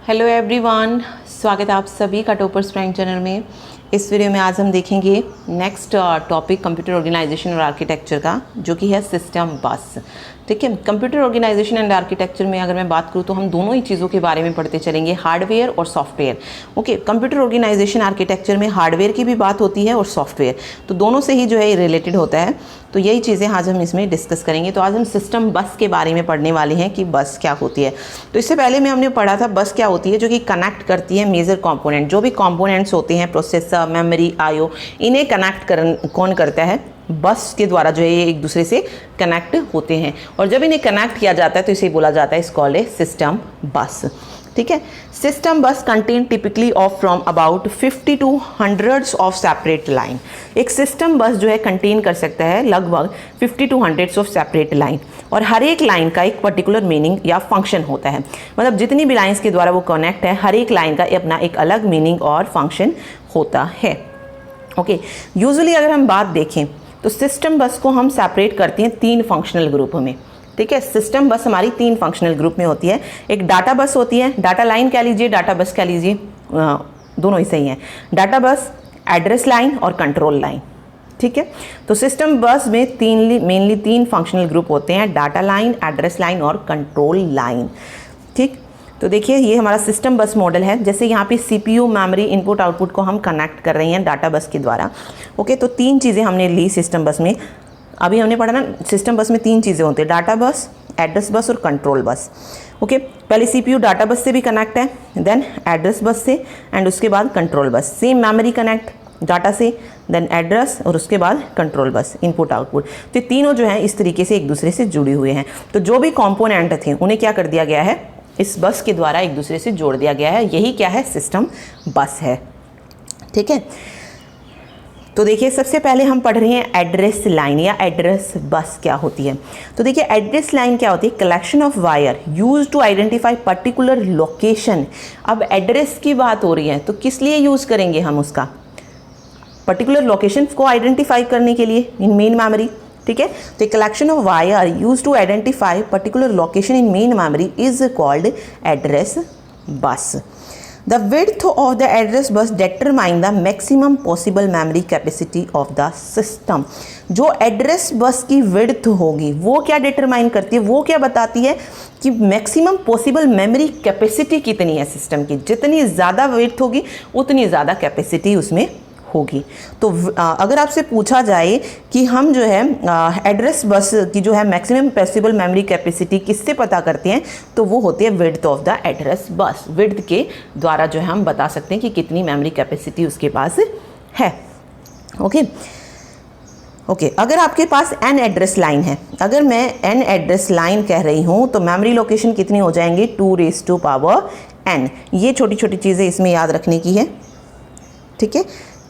Hello everyone, स्वागत है आप सभी का टॉपर्स प्राइम चैनल में। इस वीडियो में आज हम देखेंगे नेक्स्ट टॉपिक कंप्यूटर ऑर्गेनाइजेशन और आर्किटेक्चर का, जो कि है सिस्टम बस। ठीक है, कंप्यूटर ऑर्गेनाइजेशन एंड आर्किटेक्चर में अगर मैं बात करूँ तो हम दोनों ही चीज़ों के बारे में पढ़ते चलेंगे, हार्डवेयर और software. Okay, computer organisation architecture में हार्डवेयर की भी बात होती है और सॉफ्टवेयर, तो दोनों से ही जो है रिलेटेड होता है। तो यही चीज़ें आज हम इसमें डिस्कस करेंगे। तो आज हम सिस्टम बस के बारे में पढ़ने वाले हैं कि बस क्या होती है। तो इससे पहले में हमने पढ़ा था बस क्या होती है, जो कि कनेक्ट करती है मेजर कंपोनेंट। जो भी कंपोनेंट्स होते हैं, प्रोसेसर, मेमोरी, आईओ, इन्हें कनेक्ट कौन करता है? बस के द्वारा जो है ये एक दूसरे से कनेक्ट होते हैं। और जब इन्हें कनेक्ट किया जाता है तो इसे बोला जाता है, इस कॉल्ड ए सिस्टम बस। ठीक है, सिस्टम बस contain typically of from about 50 to hundreds of separate line. एक सिस्टम बस जो है कंटेन कर सकता है लगभग 50 to hundreds of separate line, और हर एक लाइन का एक पर्टिकुलर मीनिंग या फंक्शन होता है। मतलब जितनी भी लाइन्स के द्वारा वो कनेक्ट है, हर एक लाइन का अपना एक अलग मीनिंग और फंक्शन होता है। ओके, यूजुअली अगर हम बात देखें तो सिस्टम बस को हम सेपरेट करते हैं 3 फंक्शनल ग्रुप में। ठीक है, सिस्टम बस हमारी 3 फंक्शनल ग्रुप में होती है। एक डाटा बस होती है, डाटा लाइन कह लीजिए, डाटा बस कह लीजिए, दोनों ही सही हैं। डाटा बस, एड्रेस लाइन और कंट्रोल लाइन। ठीक है, तो सिस्टम बस में मेनली 3 फंक्शनल ग्रुप होते हैं, डाटा लाइन, एड्रेस लाइन और कंट्रोल लाइन। ठीक, तो देखिए ये हमारा सिस्टम बस मॉडल है। जैसे यहाँ पे सीपीयू, मेमोरी, इनपुट आउटपुट को हम कनेक्ट कर रहे हैं डाटा बस के द्वारा। ओके, तो 3 चीज़ें हमने ली सिस्टम बस में। अभी हमने पढ़ा ना, सिस्टम बस में 3 चीज़ें होती हैं, डाटा बस, एड्रेस बस और कंट्रोल बस। ओके, पहले सीपीयू डाटा बस से भी कनेक्ट है, देन एड्रेस बस से, एंड उसके बाद control bus. Same memory connect data से, देन एड्रेस, और उसके बाद कंट्रोल बस, इनपुट आउटपुट। तो ये तीनों जो है इस तरीके से एक दूसरे से जुड़े हुए हैं। तो जो भी कॉम्पोनेंट थे उन्हें क्या कर दिया गया है, इस बस के द्वारा एक दूसरे से जोड़ दिया गया है। यही क्या है, सिस्टम बस है। ठीक है, तो देखिए सबसे पहले हम पढ़ रहे हैं एड्रेस लाइन या एड्रेस बस क्या होती है। तो देखिए एड्रेस लाइन क्या होती है, collection of wire use to identify particular location. अब एड्रेस की बात हो रही है तो किस लिए यूज करेंगे हम उसका, पर्टिकुलर लोकेशन को आइडेंटिफाई करने के लिए इन मेन मेमोरी। ठीक है, तो collection of wire use to identify particular location in main memory is called address bus. The width of the address bus determine the maximum possible memory capacity of the system. जो address bus की width होगी वो क्या determine करती है, वो क्या बताती है कि मैक्सिमम पॉसिबल मेमोरी कैपेसिटी कितनी है सिस्टम की। जितनी ज़्यादा विड्थ होगी उतनी ज़्यादा कैपेसिटी उसमें होगी। तो अगर आपसे पूछा जाए कि हम जो है एड्रेस बस की जो है मैक्सिमम पॉसिबल मेमोरी कैपेसिटी किससे पता करते हैं, तो वो होती है विड्थ ऑफ द एड्रेस बस। विड्थ के द्वारा जो है हम बता सकते हैं कि कितनी मेमोरी कैपेसिटी उसके पास है। ओके, अगर आपके पास n एड्रेस लाइन है, अगर मैं n एड्रेस लाइन कह रही हूँ तो मेमोरी लोकेशन कितनी हो जाएंगी, 2n। ये छोटी छोटी चीज़ें इसमें याद रखने की है। ठीक है,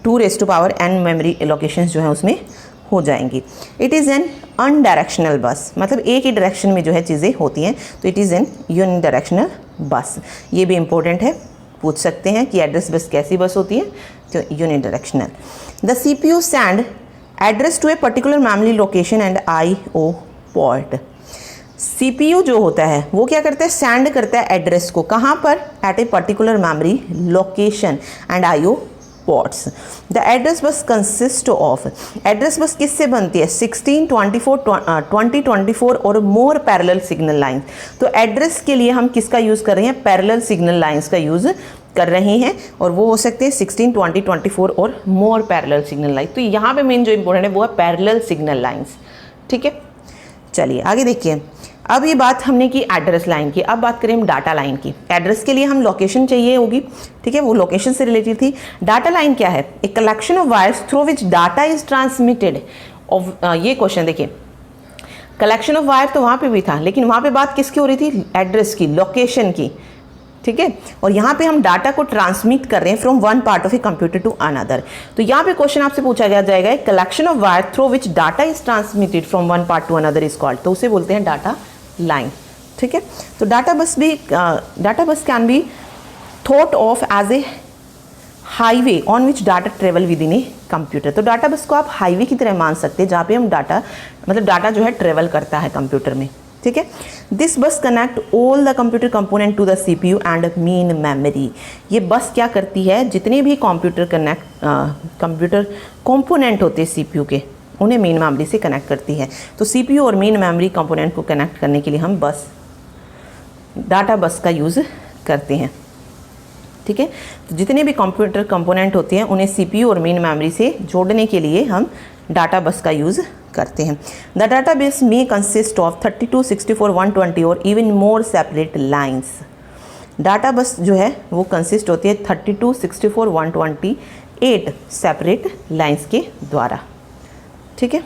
2n मेमोरी लोकेशंस जो है उसमें हो जाएंगी। इट इज़ एन अनडायरेक्शनल बस, मतलब एक ही डायरेक्शन में जो है चीज़ें होती हैं, तो इट इज़ एन यूनिडायरेक्शनल बस। ये भी इंपॉर्टेंट है, पूछ सकते हैं कि एड्रेस बस कैसी बस होती है, तो unidirectional. The CPU send address to a particular memory location and IO port. CPU जो होता है वो क्या करता है, सेंड करता है एड्रेस को, कहाँ पर, at a particular memory location and IO ports. The address bus consist of, address bus किससे बनती है, 16, 24, 20, 24 और मोर पैरेलल सिग्नल लाइन। तो एड्रेस के लिए हम किसका यूज़ कर रहे हैं, पैरेलल सिग्नल लाइंस का यूज़ कर रहे हैं, और वो हो सकते हैं 16, 20, 24 और मोर पैरेलल सिग्नल लाइन। तो यहाँ पे मेन जो इंपॉर्टेंट है वो है पैरेलल सिग्नल लाइंस। ठीक है, चलिए आगे देखिए। अब ये बात हमने की एड्रेस लाइन की, अब बात करें हम डाटा लाइन की। एड्रेस के लिए हम लोकेशन चाहिए होगी, ठीक है, वो लोकेशन से रिलेटेड थी। डाटा लाइन क्या है, एक collection of wires through which data is transmitted. ये क्वेश्चन देखिए, कलेक्शन ऑफ वायर तो वहाँ पे भी था, लेकिन वहाँ पे बात किसकी हो रही थी, एड्रेस की, लोकेशन की। ठीक है, और यहाँ पे हम डाटा को ट्रांसमिट कर रहे हैं from one part of a computer to another. तो यहाँ पे क्वेश्चन आपसे पूछा जाएगा, collection of wire through which data is transmitted from one part to another is called, तो उसे बोलते हैं डाटा लाइन। ठीक है, तो data bus can be thought of as a highway on which data travel within a computer. तो data bus को आप हाईवे की तरह मान सकते हैं, जहाँ पे हम डाटा जो है ट्रेवल करता है कंप्यूटर में। ठीक है। This bus connect all the computer component to the CPU and main memory. ये बस क्या करती है, जितने भी कंप्यूटर कंपोनेंट होते हैं CPU के, उन्हें मेन मेमोरी से कनेक्ट करती है। तो CPU और मेन मेमोरी कंपोनेंट को कनेक्ट करने के लिए हम डाटा बस का यूज़ करते हैं, ठीक है। तो जितने भी कंप्यूटर कंपोनेंट होते हैं उन्हें CPU और मेन मेमोरी से जोड़ने के लिए हम डाटा बस का यूज़ करते हैं। द डाटा बेस में कंसिस्ट ऑफ 32, 64, 120 और even more separate lines. Data bus जो है वो कंसिस्ट होती है 32, 64, 128 सेपरेट लाइन्स के द्वारा, ठीक है।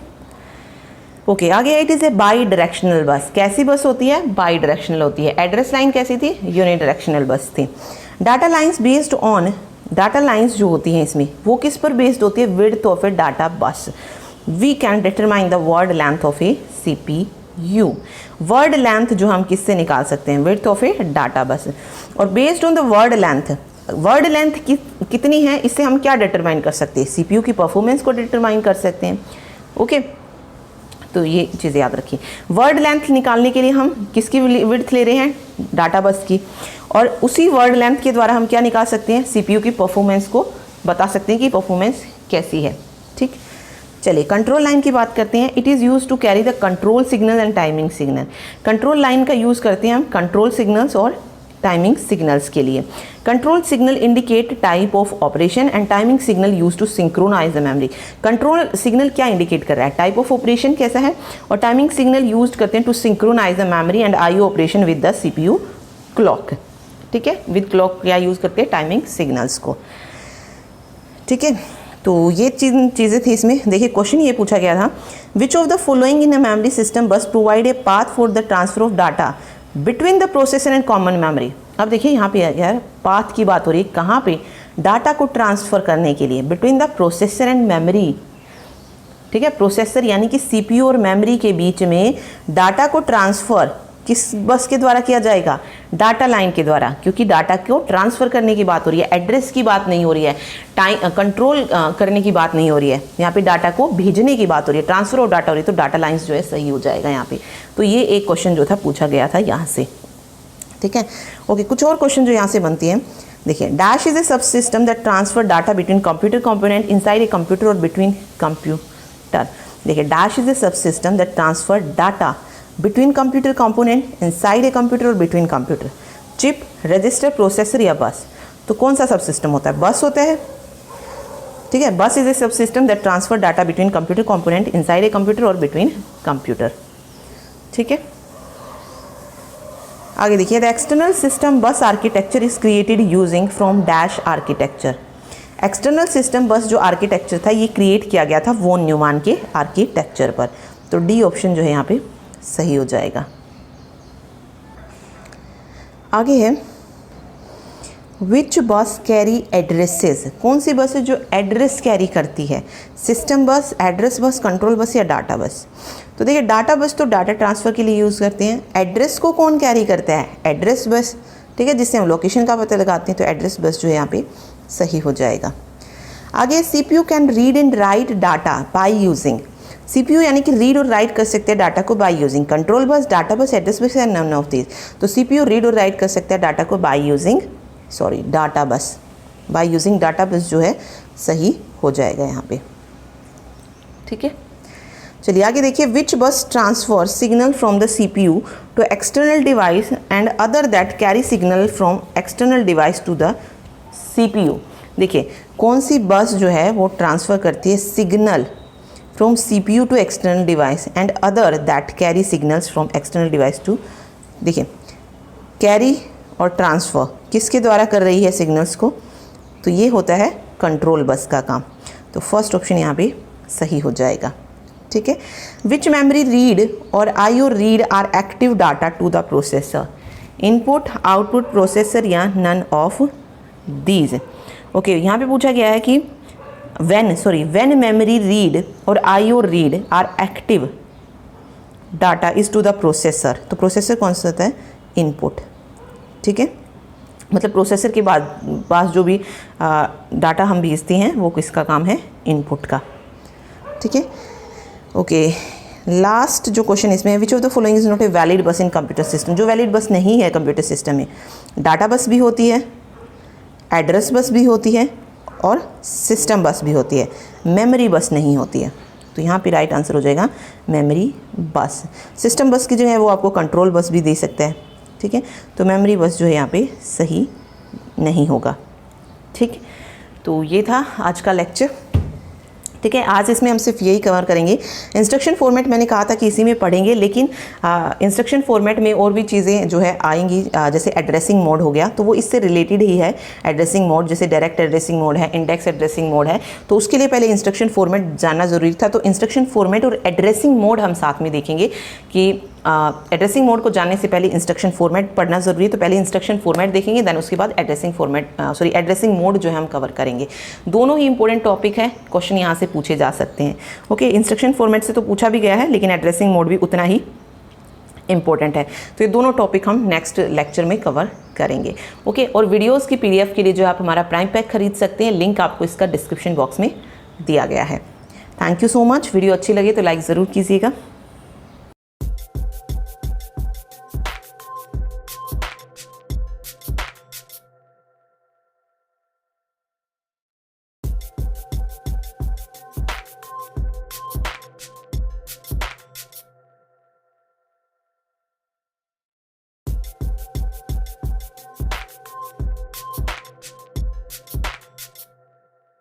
ओके, आगे it is a by directional बस। कैसी बस होती है, बाई डायरेक्शनल होती है। एड्रेस लाइन कैसी थी, यूनि डायरेक्शनल बस थी। Data lines based on, data lines जो होती हैं इसमें वो किस पर बेस्ड होती है, width of a data bus. We can determine the word length of a CPU। Word length जो हम किससे निकाल सकते हैं, विड्थ ऑफ ए डाटा बस। और based on the word length कितनी है, इससे हम क्या डिटरमाइन कर सकते हैं, CPU की परफॉर्मेंस को डिटरमाइन कर सकते हैं। ओके, तो ये चीज़ें याद रखिए। वर्ड लेंथ निकालने के लिए हम किसकी विड्थ ले रहे हैं, डाटा बस की, और उसी वर्ड लेंथ के द्वारा हम क्या निकाल सकते हैं, CPU की परफॉर्मेंस को बता सकते हैं कि परफॉर्मेंस कैसी है, ठीक। चलिए कंट्रोल लाइन की बात करते हैं। It is use to carry the control signal and timing signal. Control line का यूज़ करते हैं हम कंट्रोल सिग्नल्स और टाइमिंग सिग्नल्स के लिए। Control signal indicate type of operation and timing signal use to synchronise the memory. Control signal क्या indicate कर रहा है, टाइप ऑफ ऑपरेशन कैसा है, और टाइमिंग सिग्नल यूज करते हैं to synchronise the memory and IO operation with the CPU clock, ठीक है। विद क्लॉक क्या यूज़ करते हैं, टाइमिंग सिग्नल्स को, ठीक है। तो ये चीज़ें थी इसमें। देखिए क्वेश्चन ये पूछा गया था, which of the following in a memory system bus provide a path for the transfer of data between the processor and common memory. अब देखिए यहाँ पे यार पाथ की बात हो रही है, कहाँ पे, डाटा को ट्रांसफ़र करने के लिए between the processor and memory, ठीक है। प्रोसेसर यानी कि CPU और मेमोरी के बीच में डाटा को ट्रांसफ़र किस बस के द्वारा किया जाएगा, डाटा लाइन के द्वारा, क्योंकि डाटा को ट्रांसफ़र करने की बात हो रही है, एड्रेस की बात नहीं हो रही है, टाइम कंट्रोल करने की बात नहीं हो रही है, यहाँ पे डाटा को भेजने की बात हो रही है, ट्रांसफ़र ऑफ डाटा हो रही है, तो डाटा लाइन्स जो है सही हो जाएगा यहाँ पे। तो ये एक क्वेश्चन जो था पूछा गया था यहाँ से, ठीक है। ओके, कुछ और क्वेश्चन जो यहाँ से बनती हैं, देखिए dash is a sub system that transfer data between computer component inside a computer और बिटवीन कंप्यूटर। देखिए dash is a sub system that transfer data between computer component inside a computer और between computer, chip, register, processor या bus. तो कौन सा सब system होता है, बस होता है, ठीक है। बस is a sub system that transfer data between computer component inside a computer और बिटवीन कंप्यूटर, ठीक है। आगे देखिए, द एक्सटर्नल सिस्टम बस architecture is created using from dash architecture. External system बस जो आर्किटेक्चर था ये क्रिएट किया गया था वॉन न्यूमैन के आर्किटेक्चर पर। तो डी ऑप्शन जो है यहाँ पे सही हो जाएगा। आगे है विच बस कैरी एड्रेसेस। कौन सी बस है जो एड्रेस कैरी करती है, सिस्टम बस, एड्रेस बस, कंट्रोल बस या डाटा बस। तो देखिए डाटा बस तो डाटा ट्रांसफ़र के लिए यूज़ करते हैं, एड्रेस को कौन कैरी करता है, एड्रेस बस, ठीक है, जिससे हम लोकेशन का पता लगाते हैं। तो एड्रेस बस जो है यहाँ पे सही हो जाएगा। आगे CPU can read and right data by using. CPU यानी कि रीड और राइट कर सकते हैं डाटा को by using control bus, data bus, address bus and none of this. तो CPU रीड और राइट कर सकता है डाटा को by using data bus, by using data bus जो है सही हो जाएगा यहाँ पे, ठीक है। चलिए आगे देखिए, which bus transfer signal from the CPU to external device and other that carry signal from external device to the CPU। देखिए कौन सी बस जो है वो ट्रांसफ़र करती है signal from CPU to external device and other that carry signals from external device to. देखिए carry और ट्रांसफ़र किसके द्वारा कर रही है सिग्नल्स को, तो ये होता है कंट्रोल बस का काम। तो फर्स्ट ऑप्शन यहाँ पे सही हो जाएगा, ठीक है। विच मेमोरी रीड और IO read are active data to the processor, input, output, processor या नन ऑफ दीज। ओके, यहाँ पे पूछा गया है कि व्हेन मेमोरी रीड और IO read are active data is to the processor. तो प्रोसेसर कौन सा होता है, इनपुट, ठीक है। मतलब प्रोसेसर के पास जो भी डाटा हम भेजते हैं वो किसका काम है, इनपुट का, ठीक है। ओके, लास्ट जो क्वेश्चन इसमें है, विच of the following is not a valid बस इन कंप्यूटर सिस्टम। जो वैलिड बस नहीं है कंप्यूटर सिस्टम में, डाटा बस भी होती है, एड्रेस बस भी होती है और सिस्टम बस भी होती है, मेमोरी बस नहीं होती है। तो यहाँ पे राइट आंसर हो जाएगा मेमोरी बस। सिस्टम बस की जगह वो आपको कंट्रोल बस भी दे सकता है, ठीक है। तो मेमोरी बस जो है यहाँ पे सही नहीं होगा, ठीक। तो ये था आज का लेक्चर, ठीक है। आज इसमें हम सिर्फ यही कवर करेंगे। इंस्ट्रक्शन फॉर्मेट मैंने कहा था कि इसी में पढ़ेंगे, लेकिन इंस्ट्रक्शन फॉर्मेट में और भी चीज़ें जो है आएंगी, जैसे एड्रेसिंग मोड हो गया, तो वो इससे रिलेटेड ही है। एड्रेसिंग मोड जैसे डायरेक्ट एड्रेसिंग मोड है, इंडेक्स एड्रेसिंग मोड है, तो उसके लिए पहले इंस्ट्रक्शन फॉर्मेट जानना ज़रूरी था। तो इंस्ट्रक्शन फॉर्मेट और एड्रेसिंग मोड हम साथ में देखेंगे कि एड्रेसिंग मोड को जानने से पहले इंस्ट्रक्शन फॉर्मेट पढ़ना ज़रूरी है। तो पहले इंस्ट्रक्शन फॉर्मेट देखेंगे, देन उसके बाद एड्रेसिंग मोड जो है हम कवर करेंगे। दोनों ही इंपॉर्टेंट टॉपिक है, क्वेश्चन यहाँ से पूछे जा सकते हैं। ओके, इंस्ट्रक्शन फॉर्मेट से तो पूछा भी गया है, लेकिन एड्रेसिंग मोड भी उतना ही इंपॉर्टेंट है। तो ये दोनों टॉपिक हम नेक्स्ट लेक्चर में कवर करेंगे। ओके, और वीडियोज़ की PDF के लिए जो आप हमारा प्राइम पैक खरीद सकते हैं, लिंक आपको इसका डिस्क्रिप्शन बॉक्स में दिया गया है। Thank you so much. Video अच्छी लगे तो लाइक ज़रूर कीजिएगा।